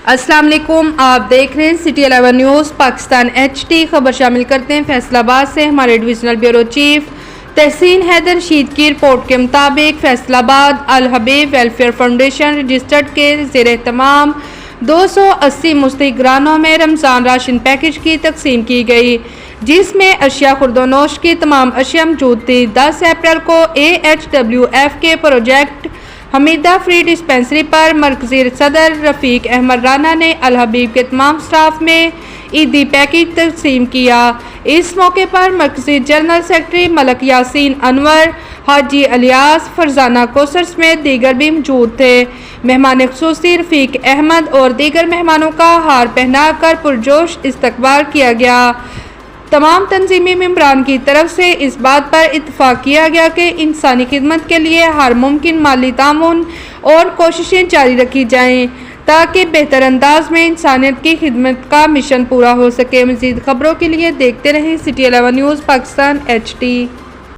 अस्सलाम वालेकुम, आप देख रहे हैं सिटी 11 न्यूज़ पाकिस्तान HD। खबर शामिल करते हैं फैसलाबाद से। हमारे डिविजनल ब्यूरो चीफ तहसीन हैदर रशीद की रिपोर्ट के मुताबिक फैसलाबाद अल हबीब वेलफेयर फाउंडेशन रजिस्टर्ड के ज़ेर एहतमाम 280 मुस्तहिक़ानों में रमज़ान राशन पैकेज की तकसीम की गई, जिसमें अशिया खुर्दोनोश की तमाम अशिया मौजूद थी। 10 अप्रैल को AHWF के प्रोजेक्ट हमीदा फ्री डिस्पेंसरी पर मरकजी सदर रफ़ीक अहमद राना ने अल हबीब के तमाम स्टाफ में ईदी पैकेज तकसीम किया। इस मौके पर मरकजी जनरल सेक्रेटरी मलक यासीन अनवर, हाजी अलियास, फरजाना कोसर समेत दीगर भी मौजूद थे। मेहमान ख़ुसूसी रफ़ीक अहमद और दीगर मेहमानों का हार पहना कर पुरजोश इस्तकबाल किया गया। तमाम तंजीमी मेंबरान की तरफ से इस बात पर इत्तफाक किया गया कि इंसानी खिदमत के लिए हर मुमकिन माली तामुन और कोशिशें जारी रखी जाएं, ताकि बेहतर अंदाज में इंसानियत की खिदमत का मिशन पूरा हो सके। मज़ीद खबरों के लिए देखते रहें सिटी 11 न्यूज़ पाकिस्तान HD।